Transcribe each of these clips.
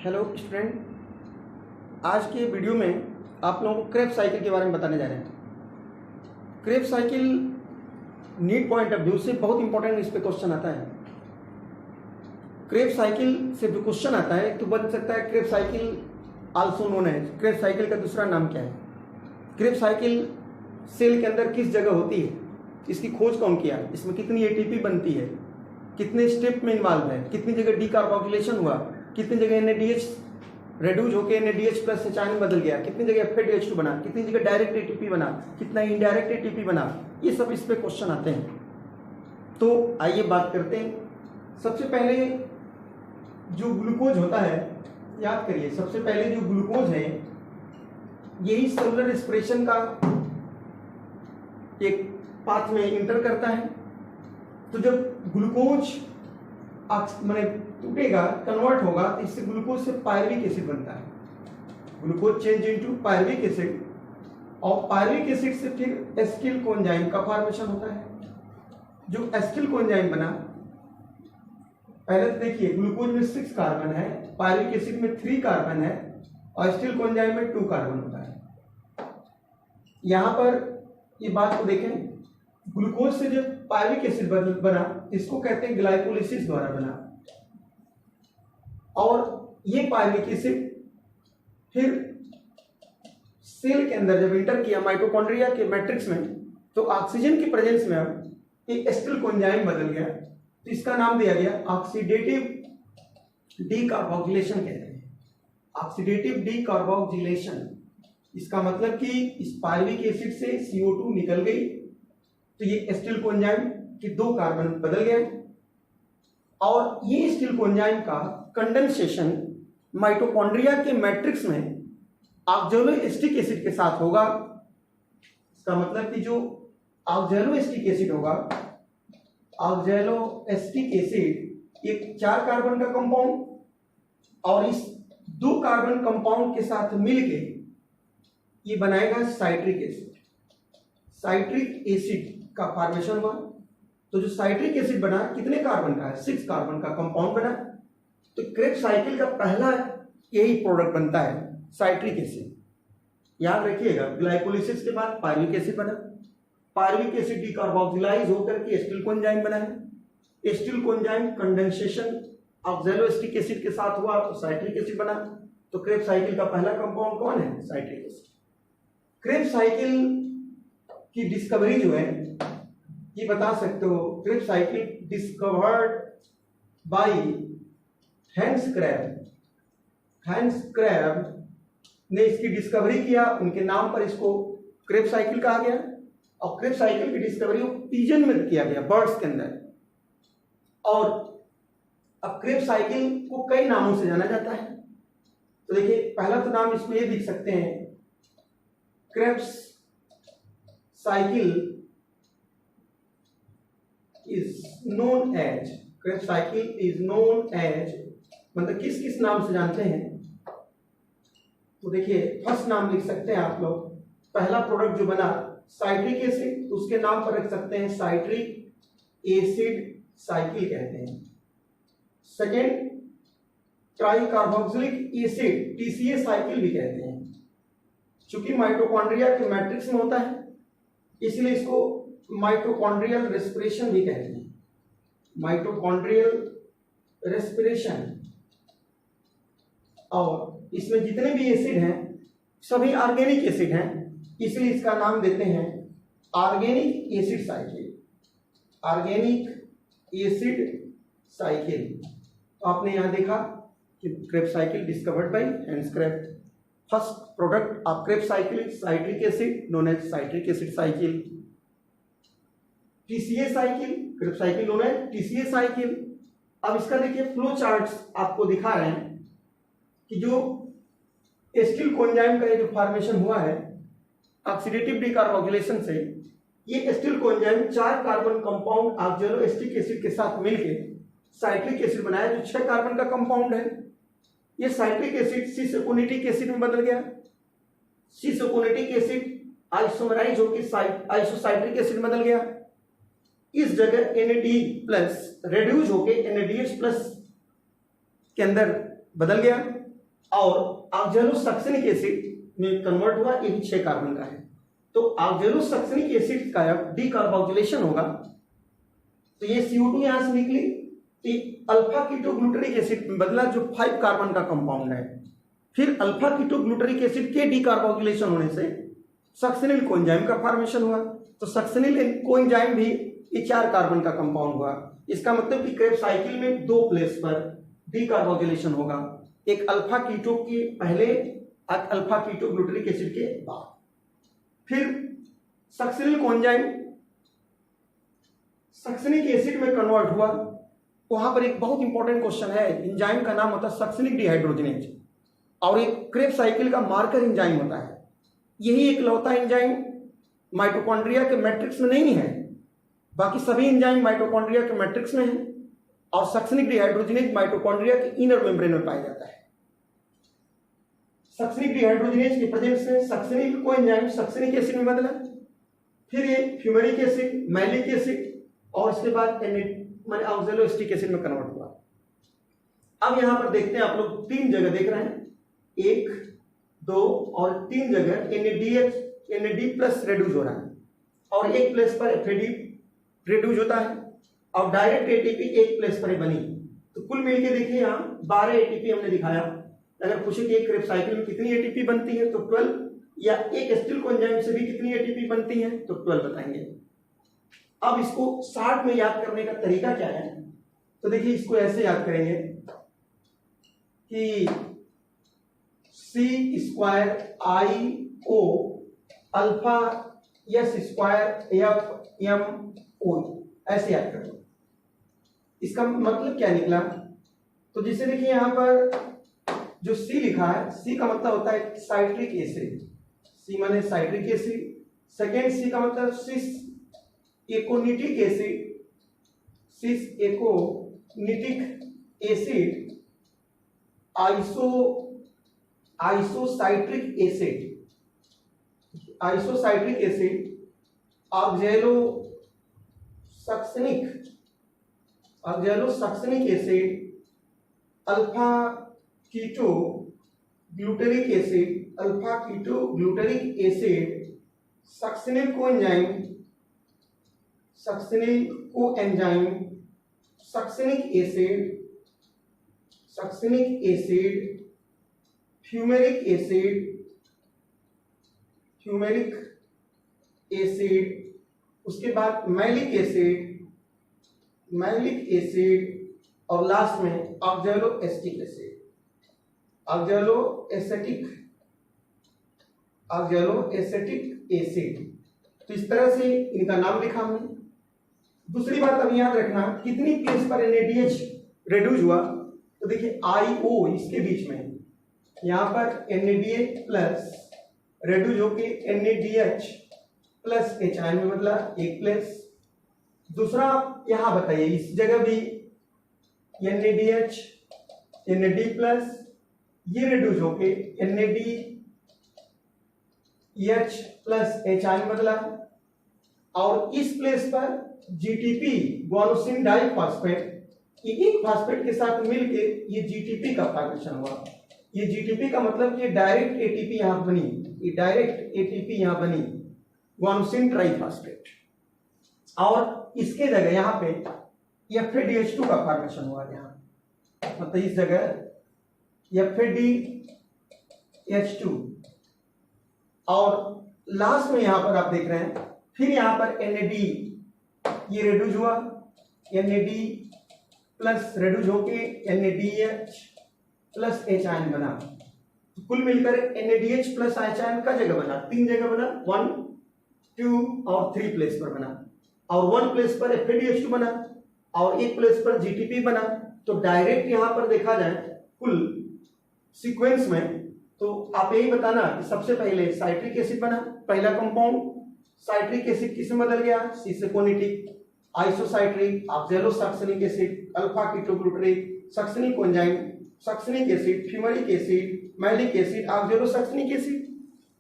Hello student, आज के video में आप लोगों को क्रेब्स साइकिल के बारे में बताने जा रहे हैं। Krebs cycle NEET point of view से बहुत इंपॉर्टेंट इस पे क्वेश्चन आता है। क्रेब्स साइकिल से जो क्वेश्चन आता है तो बन सकता है क्रेब्स साइकिल आल्सो नोन है। क्रेब्स साइकिल का दूसरा नाम क्या है? क्रेब्स साइकिल सेल के अंदर किस जगह होती है? इसकी खोज कौन किया? इसमें कितनी एटीपी बनती है? कितने स्टेप में इन्वॉल्व है? कितनी जगह डीकार्बोक्सिलेशन हुआ? कितनी जगह NADH रेड्यूज होकर NADH प्लस से चाइन बदल गया? कितनी जगह FADH2 बना? कितनी जगह डायरेक्ट एटीपी बना? कितना इनडायरेक्ट एटीपी बना? ये सब इस पे क्वेश्चन आते हैं। तो आइए बात करते हैं। सबसे पहले जो ग्लूकोज होता है, याद करिए, सबसे पहले जो ग्लूकोज है यही सेलुलर रेस्पिरेशन का एक पाथ में इंटर करता है। तो जब ग्लूकोज माने टूटेगा, कन्वर्ट होगा, तो इससे ग्लूकोज से पायरुविक एसिड बनता है। Glucose change into pyruvic acid और पायरुविक एसिड से फिर एसिटिल कोएंजाइम का फॉर्मेशन होता है। जो एसिटिल कोएंजाइम बना, पहले तो देखिए ग्लूकोज में 6 कार्बन है, पायरुविक एसिड में 3 कार्बन है और एसिटिल कोएंजाइम में 2 कार्बन होता है। यहां पर ये बात को देखें, ग्लूकोज से जब पायरुविक एसिड बना, इसको कहते हैं ग्लाइकोलिसिस द्वारा बना। और ये पायरुविक एसिड फिर सेल के अंदर जब इंटर किया माइटोकॉन्ड्रिया के मैट्रिक्स में, तो ऑक्सीजन की प्रेजेंस में अब ये एसिटिल कोएंजाइम बदल गया, तो इसका नाम दिया गया ऑक्सीडेटिव डीकार्बोक्सिलेशन कहते हैं। ऑक्सीडेटिव डीकार्बोक्सिलेशन, इसका मतलब कि इस पायरुविक एसिड से CO2 निकल गई, तो ये एसिटिल कोएंजाइम के 2 कार्बन बदल गए और ये एसिटिल कोएंजाइम का कंडेंसेशन माइटोकॉन्ड्रिया के मैट्रिक्स में ऑक्सैलोएस्टिक एसिड के साथ होगा। इसका मतलब कि जो ऑक्सैलोएस्टिक एसिड होगा, ऑक्सैलोएस्टिक एसिड एक 4 कार्बन का कंपाउंड और इस 2 कार्बन कंपाउंड के साथ मिलके ये बनाएगा साइट्रिक एसिड। साइट्रिक एसिड का फॉर्मेशन हुआ, तो जो साइट्रिक एसिड बना कितने कार्बन का है? 6 कार्बन का कंपाउंड बना। तो क्रेब्स साइकिल का पहला यही प्रोडक्ट बनता है, साइट्रिक एसिड। याद रखिएगा, ग्लाइकोलिसिस के बाद पायरुविक एसिड बना, पायरुविक एसिड डीकार्बोक्सिलाइज होकर के एसिटिल कोएंजाइम बना है, एसिटिल कोएंजाइम कंडेंसेशन ऑक्सैलोएस्टिक एसिड के साथ हुआ तो साइट्रिक एसिड बना। तो क्रेब्स साइकिल का पहला कंपाउंड कौन है? Citric acid. क्रेब्स साइकिल की डिस्कवरी जो है ये बता सकते हो, Krebs cycle discovered by Hans Krebs. Hans Krebs ने इसकी डिस्कवरी किया, उनके नाम पर इसको क्रेब्स साइकिल कहा गया। और क्रेब्स साइकिल की डिस्कवरी पिजन में किया गया, बर्ड्स के अंदर। और अब क्रेब्स साइकिल को कई नामों से जाना जाता है। तो देखिए, पहला तो नाम इसमें ये दिख सकते हैं, Krebs cycle is known as, Krebs cycle is known as, मतलब किस किस नाम से जानते हैं? तो देखिए, फर्स्ट नाम लिख सकते हैं आप लोग। पहला प्रोडक्ट जो बना साइट्रिक एसिड, तो उसके नाम पर रख सकते हैं साइट्रिक एसिड साइकिल कहते हैं। Second, tricarboxylic acid TCA cycle भी कहते हैं। चूंकि माइटोकॉन्ड्रिया के मैट्रिक्स में होता है, इसलिए इसको माइटोकॉन्ड्रियल रेस्पिरेशन भी कहते हैं। Mitochondrial respiration. और इसमें जितने भी एसिड हैं सभी ऑर्गेनिक एसिड हैं, इसलिए इसका नाम देते हैं organic acid cycle. Organic acid cycle. तो आपने यहां देखा कि Krebs cycle discovered by Hans Krebs. First product of Krebs cycle citric acid known as citric acid cycle. TCA cycle, Krebs cycle known as TCA cycle. अब इसका देखिए flow charts आपको दिखा रहे हैं कि जो एसिटिल कोएंजाइम का जो फॉर्मेशन हुआ है ऑक्सीडेटिव डीकार्बोक्सिलेशन से, ये acetyl coenzyme 4 carbon compound oxaloacetic acid के साथ मिलके साइट्रिक एसिड बनाया, जो 6 कार्बन का कंपाउंड है। ये साइट्रिक एसिड सिस-एकोनिटिक एसिड में बदल गया। सिस-एकोनिटिक एसिड आइसोमराइज होकर आइसोसाइट्रिक एसिड बदल गया। इस जगह NAD प्लस रेड्यूज होके NADH प्लस के अंदर बदल गया। और ऑक्सैलोसक्सेनिक एसिड में कन्वर्ट हुआ, ये भी 6 कार्बन का है। तो ऑक्सैलोसक्सेनिक एसिड का डीकार्बोक्सिलेशन होगा तो ये CO2 यहां से निकली, तो अल्फा कीटोग्लूटरिक एसिड में बदला जो 5 कार्बन का कंपाउंड है। फिर अल्फा कीटोग्लूटरिक एसिड के डीकार्बोक्सिलेशन होने से सक्सेनिल कोएंजाइम का फॉर्मेशन हुआ, तो सक्सेनिल कोएंजाइम भी ये 4 कार्बन का कंपाउंड हुआ। इसका मतलब कि क्रेब्स साइकिल में 2 प्लेस पर डीकार्बोक्सिलेशन होगा, एक अल्फा कीटो के पहले, अल्फा कीटोग्लूटरिक एसिड के बाद। फिर सक्सेनिल कोएंजाइम सक्सेनिक एसिड में कन्वर्ट हुआ, वहां पर एक बहुत इंपॉर्टेंट क्वेश्चन है। एंजाइम का नाम होता है सक्सेनिक डिहाइड्रोजनेज और एक क्रेब्स साइकिल का मार्कर एंजाइम होता है। यही एक लौता एंजाइम माइटोकॉन्ड्रिया के मैट्रिक्स में नहीं है, बाकी सभी एंजाइम माइटोकॉन्ड्रिया के मैट्रिक्स में है और सक्सेनिक डिहाइड्रोजनेज माइटोकॉन्ड्रिया के इनर मेम्ब्रेन में पाया जाता है। सक्सेनिक डिहाइड्रोजनेज के प्रेजेंस में सक्सेनिल कोएंजाइम सक्सेनिक एसिड में बदला, फिर ये फ्यूमेरिक एसिड, मैलिक एसिड और इसके बाद माने ऑक्सैलोएसिटिक एसिड में कन्वर्ट हुआ। अब यहां पर देखते हैं, आप लोग 3 जगह देख रहे हैं, 1, 2 और 3 जगह NAD प्लस रेड्यूस हो रहा है और एक प्लेस पर FAD रेड्यूस होता है और डायरेक्ट ATP एक प्लेस पर बनी। तो कुल मिलके देखिए यहाँ 12 ATP हमने दिखाया। अगर पूछे कि एक क्रेब्स साइकिल में कितनी ATP बनती है तो 12, या एक एसिटिल कोएंजाइम से भी कितनी ATP बनती है तो 12 बताएंगे। अब इसको शॉर्ट में याद करने का तरीका क्या है, तो देखिए इसको ऐसे याद करेंगे कि C²IO अल्फा S²FMO, ऐसे याद कर लो। इसका मतलब क्या निकला, तो जिसे देखिए यहां पर जो C लिखा है, C का मतलब होता है साइट्रिक एसिड, C माने साइट्रिक एसिड। सेकेंड C का मतलब cis aconitic acid, cis aconitic acid, isocitric acid, isocitric acid, oxalosuccinic acid, alpha keto glutaric acid, succinyl coenzyme, succinic acid, fumaric acid, उसके बाद मैलिक एसिड और last में oxaloacetic acid. तो इस तरह से इनका नाम लिखा हमने। दूसरी बात अब याद रखना, कितनी प्लेस पर NADH रेड्यूस हुआ, तो देखिए IO इसके बीच में, यहां पर NADH प्लस रेड्यूस होके NADH प्लस H आयन में बदला, एक प्लेस। दूसरा यहां बताइए, इस जगह भी NADH NAD प्लस ये रेड्यूस होके NADH प्लस H आयन बदला, और इस प्लेस पर GTP गुआनोसिन डाइफॉस्फेट, ये एक फास्फेट के साथ मिलके ये GTP का फॉर्मेशन हुआ। ये GTP का मतलब कि डायरेक्ट ATP यहां बनी, ये डायरेक्ट ATP यहां बनी गुआनोसिन ट्राइफॉस्फेट, और इसके जगह यहां पे FADH2 का फॉर्मेशन हुआ। यहां मतलब इस जगह FADH2, और लास्ट में यहां पर आप देख रहे हैं, फिर यहां पर NAD ये रेड्यूस हुआ, NAD प्लस रेड्यूस होके NADH प्लस H आयन बना। तो कुल मिलकर NADH प्लस H आयन का जगह बना, 3 जगह बना, 1, 2 और 3 प्लेस पर बना, और 1 प्लेस पर FADH2 बना और 1 प्लेस पर GTP बना। तो डायरेक्ट यहां पर देखा जाए कुल सीक्वेंस में, तो आप यही बताना कि सबसे पहले साइट्रिक एसिड बना, पहला कंपाउंड। साइट्रिक एसिड किस में बदल गया, cisaconitic, isocitric, oxalosuccinic acid, alpha ketoglutaric, succinic coenzyme, succinic acid, fumaric acid, malic acid, oxalosuccinic acid.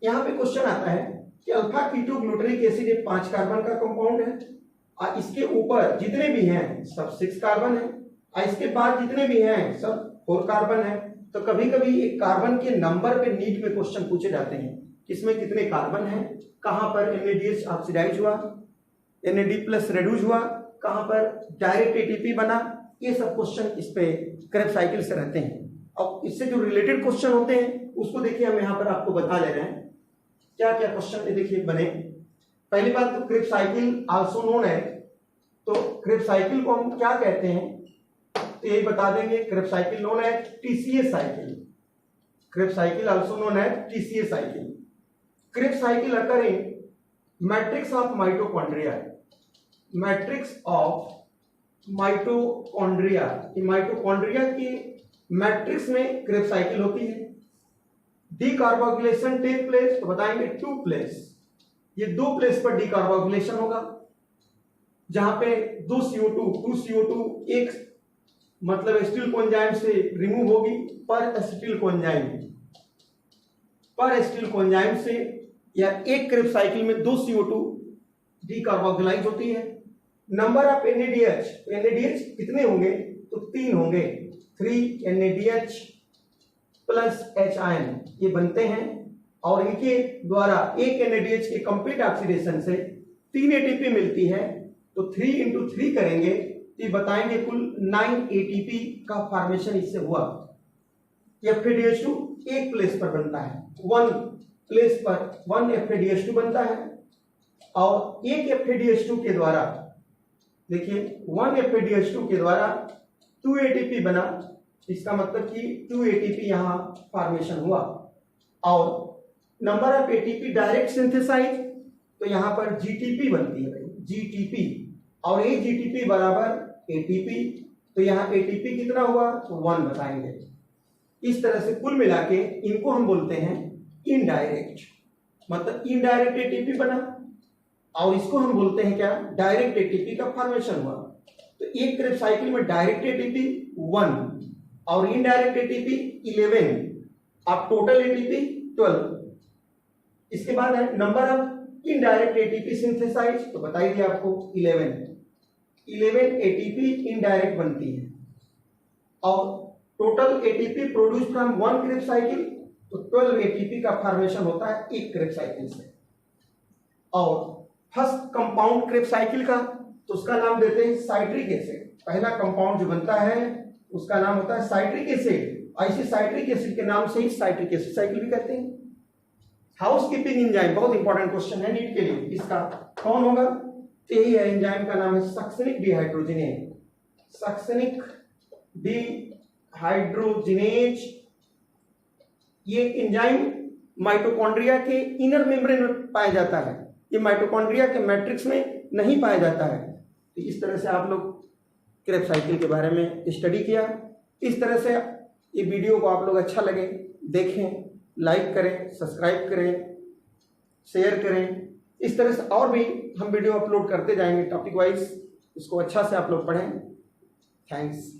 यहाँ पे क्वेश्चन आता है कि अल्फा कीटोग्लूटरिक एसिड एक 5 कार्बन का कंपाउंड है, और इसके ऊपर जितने भी हैं सब 6 कार्बन है, और इसके बाद जितने भी हैं सब 4 कार्बन है, तो कभी कभी एक कार्बन के नंबर पे नीट में क्वेश्चन पूछे जाते हैं, इसमें कितने कार्बन हैं, कहां पर NADH ऑक्सीडाइज हुआ, NAD+ रेड्यूस हुआ, कहां पर डायरेक्ट ATP बना, ये सब क्वेश्चन इस पे क्रेब्स साइकिल से रहते हैं। और इससे जो रिलेटेड क्वेश्चन होते हैं उसको देखिए हम यहाँ पर आपको बता दे रहे हैं क्या क्या क्वेश्चन देखिए बने। पहली बात तो क्रेब्स साइकिल आल्सो नोन है, तो क्रेब्स साइकिल को हम क्या कहते हैं तो यही बता देंगे। क्रेब्स साइकिल नोन है TCA cycle, Krebs cycle also known है TCA cycle. Krebs cycle occur in matrix of mitochondria, matrix of mitochondria, mitochondria की मैट्रिक्स में क्रेब्स साइकिल होती है। डीकार्बोक्सिलेशन टेक प्लेस, तो बताएंगे 2 प्लेस, ये 2 प्लेस पर डीकार्बोक्सिलेशन होगा, जहां पे 2 CO2 एक मतलब एसिटिल कोएंजाइम से रिमूव होगी पर एसिटिल कोएंजाइम से, या एक क्रेब्स साइकिल में 2 CO2 डीकार्बोक्सिलाइज होती है। नंबर ऑफ NADH कितने होंगे तो 3 होंगे, 3 NADH प्लस H ये बनते हैं, और इनके द्वारा एक NADH के कंप्लीट ऑक्सीडेशन से 3 ATP मिलती है, तो 3 × 3 करेंगे तो ये बताएंगे कुल 9 ATP का फॉर्मेशन इससे हुआ। FADH2 एक प्लेस पर बनता है, 1 प्लेस पर 1 FADH2 बनता है, और एक FADH2 के द्वारा देखिए 1 FADH2 के द्वारा 2 ATP बना, इसका मतलब कि 2 ATP यहां फॉर्मेशन हुआ। और number of ATP direct synthesise, तो यहां पर GTP बनती है भाई, GTP, और ये GTP बराबर ATP, तो यहां ATP कितना हुआ तो 1 बताएंगे। इस तरह से कुल मिला के इनको हम बोलते हैं इनडायरेक्ट, मतलब इनडायरेक्ट ATP बना, और इसको हम बोलते हैं क्या, डायरेक्ट ATP का फॉर्मेशन हुआ। तो एक क्रेब्स साइकिल में डायरेक्ट ATP 1 और इनडायरेक्ट ATP 11, अब टोटल ATP 12। इसके बाद है number of indirect ATP synthesise, तो बताइए दिया आपको 11 ATP इनडायरेक्ट बनती है, और total ATP produce from 1 Krebs cycle, तो 12 ATP का फॉर्मेशन होता है एक क्रेब्स साइकिल से। और फर्स्ट कंपाउंड क्रेब्स साइकिल का तो उसका नाम देते हैं साइट्रिक एसिड, पहला कंपाउंड जो बनता है उसका नाम होता है साइट्रिक एसिड, और इसी साइट्रिक एसिड के नाम से ही साइट्रिक एसिड साइकिल भी कहते हैं। हाउसकीपिंग एंजाइम बहुत इंपॉर्टेंट क्वेश्चन है नीट के लिए, इसका कौन होगा, तो यही है एंजाइम का नाम है सक्सेनिक डिहाइड्रोजिनेज, सक्सेनिक डिहाइड्रोजिनेज। ये एंजाइम माइटोकॉन्ड्रिया के इनर मेम्ब्रेन में पाया जाता है, ये माइटोकॉन्ड्रिया के मैट्रिक्स में नहीं पाया जाता है। तो इस तरह से आप लोग क्रेब्स साइकिल के बारे में स्टडी किया। इस तरह से ये वीडियो को आप लोग अच्छा लगे देखें, लाइक करें, सब्सक्राइब करें, शेयर करें। इस तरह से और भी हम वीडियो अपलोड करते जाएंगे टॉपिक वाइज, इसको अच्छा से आप लोग पढ़ें। थैंक्स।